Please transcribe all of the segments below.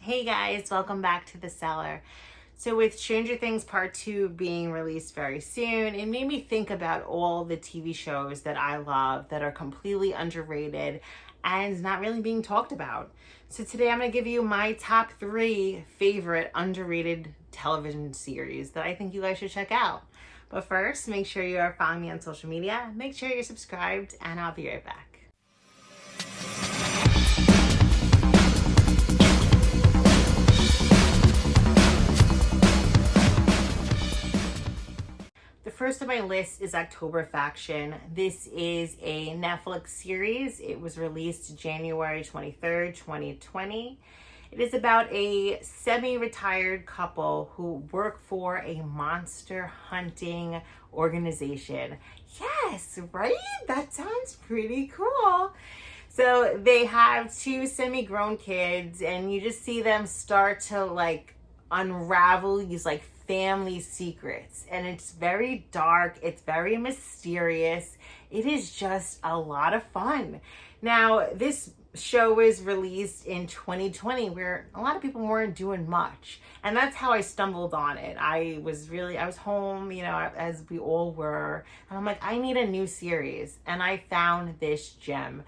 Hey guys, welcome back to the Cellar. So with Stranger Things Part 2 being released very soon, it made me think about all the TV shows that I love that are completely underrated and not really being talked about. So today I'm going to give you my top 3 favorite underrated television series that I think you guys should check out. But first, make sure you are following me on social media, make sure you're subscribed, and I'll be right back. The first on my list is October Faction. This is a Netflix series. It was released January 23rd, 2020. It is about a semi-retired couple who work for a monster hunting organization. Yes, right? That sounds pretty cool. So they have 2 semi-grown kids, and you just see them start to unravel these family secrets, and it's very dark, it's very mysterious. It is just a lot of fun. Now, this show was released in 2020 where a lot of people weren't doing much, and that's how I stumbled on it. I was home, as we all were, and I'm like, I need a new series, and I found this gem.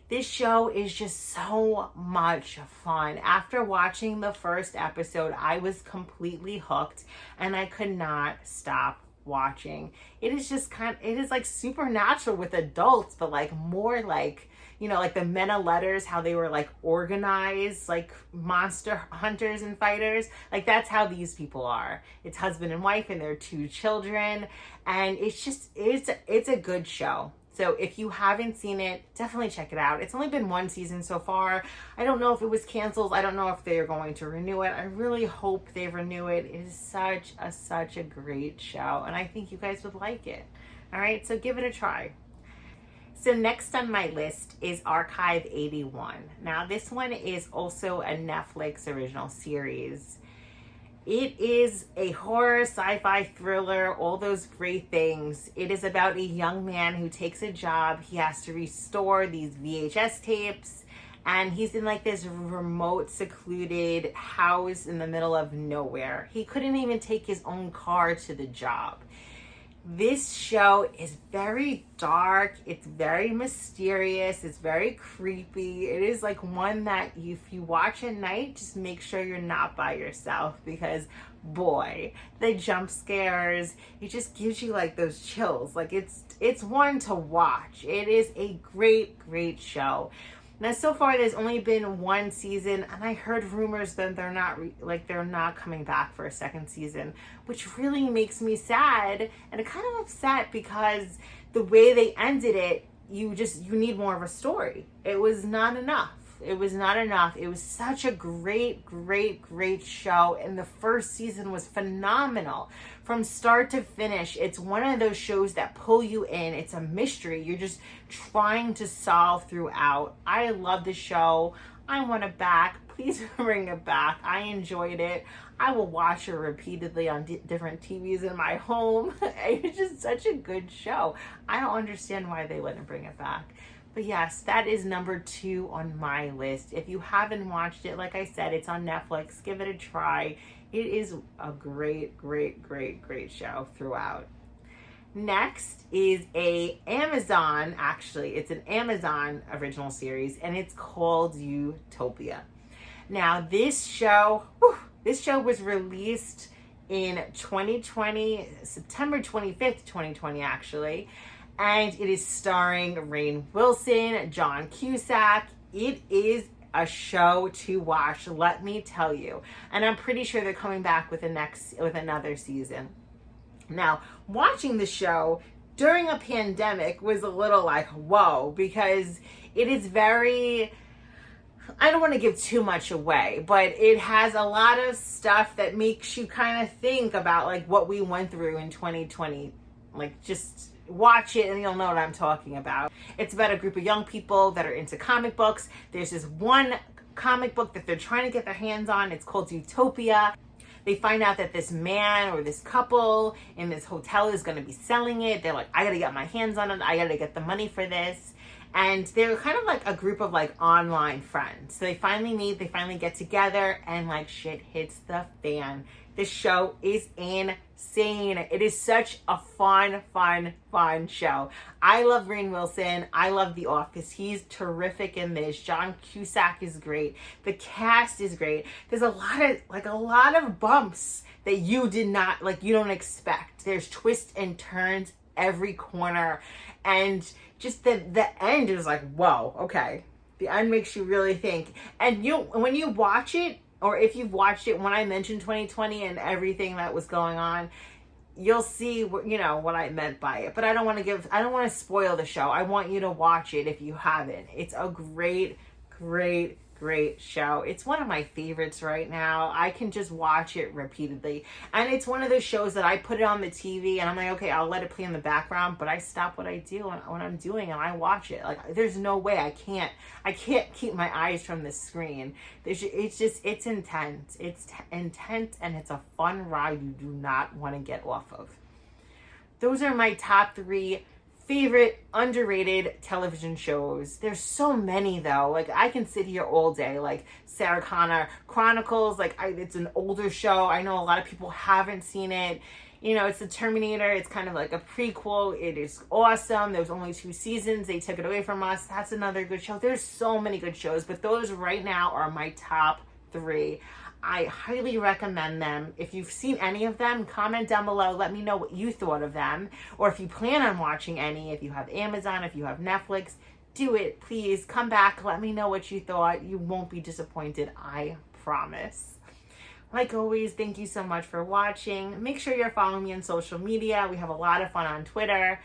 This show is just so much fun. After watching the first episode, I was completely hooked and I could not stop watching. It is like supernatural with adults, but more like the men of letters, how they were organized, monster hunters and fighters. That's how these people are. It's husband and wife and their 2 children. And it's a good show. So if you haven't seen it, definitely check it out. It's only been 1 season so far. I don't know if it was canceled. I don't know if they're going to renew it. I really hope they renew it. It is such a great show, and I think you guys would like it. All right, so give it a try. So next on my list is Archive 81. Now this one is also a Netflix original series. It is a horror, sci-fi thriller, all those great things. It is about a young man who takes a job. He has to restore these VHS tapes, and he's in this remote, secluded house in the middle of nowhere. He couldn't even take his own car to the job. This show is very dark, it's very mysterious, it's very creepy. It is one that if you watch at night, just make sure you're not by yourself, because boy, the jump scares, it just gives you those chills. It's one to watch. It is a great show. Now, so far, there's only been 1 season, and I heard rumors that they're not coming back for a 2nd season, which really makes me sad and kind of upset, because the way they ended it, you need more of a story. It was not enough. It was not enough. It was such a great show, and the first season was phenomenal. From start to finish, it's one of those shows that pull you in. It's a mystery. You're just trying to solve throughout. I love the show. I want it back. Please bring it back. I enjoyed it. I will watch it repeatedly on different TVs in my home. It's just such a good show. I don't understand why they wouldn't bring it back. But yes, that is number 2 on my list. If you haven't watched it, like I said, it's on Netflix. Give it a try. It is a great show throughout. Next is it's an Amazon original series, and it's called Utopia. Now, this show was released in 2020, September 25th, 2020, actually. And it is starring Rainn Wilson, John Cusack. It is a show to watch, let me tell you. And I'm pretty sure they're coming back with another season. Now, watching the show during a pandemic was a little whoa, because it is very, I don't want to give too much away, but it has a lot of stuff that makes you kind of think about what we went through in 2020. Just watch it and you'll know what I'm talking about. It's about a group of young people that are into comic books. There's this one comic book that they're trying to get their hands on. It's called Utopia. They find out that this man or this couple in this hotel is going to be selling it. They're like, I got to get my hands on it. I got to get the money for this. And they're kind of like a group of like online friends. So they finally meet, they finally get together, and like shit hits the fan. The show is insane. It is such a fun show. I love Rainn Wilson. I love The Office. He's terrific in this. John Cusack is great. The cast is great. There's a lot of bumps that you don't expect. There's twists and turns every corner, and just the end is like, whoa, okay. The end makes you really think. And when you watch it, or if you've watched it, when I mentioned 2020 and everything that was going on, you'll see what I meant by it. But I don't want to spoil the show. I want you to watch it if you haven't. It's a great show. It's one of my favorites right now. I can just watch it repeatedly. And it's one of those shows that I put it on the TV and I'm like, okay, I'll let it play in the background, but I stop what I do when I'm doing and I watch it. Like, there's no way I can't keep my eyes from the screen. It's intense. It's intense and it's a fun ride you do not want to get off of. Those are my top 3 favorite underrated television shows. There's so many though. Like, I can sit here all day. Like Sarah Connor Chronicles, it's an older show. I know a lot of people haven't seen it. It's the Terminator. It's kind of like a prequel. It is awesome. There was only 2 seasons. They took it away from us. That's another good show. There's so many good shows, but those right now are my top 3. I highly recommend them. If you've seen any of them, comment down below. Let me know what you thought of them. Or if you plan on watching any, if you have Amazon, if you have Netflix, do it. Please come back. Let me know what you thought. You won't be disappointed. I promise. Like always, thank you so much for watching. Make sure you're following me on social media. We have a lot of fun on Twitter.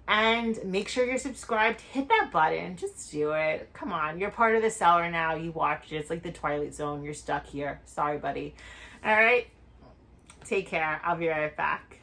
And make sure you're subscribed. Hit that button. Just do it. Come on. You're part of the Cellar now. You watched it. It's like the Twilight Zone. You're stuck here. Sorry, buddy. All right. Take care. I'll be right back.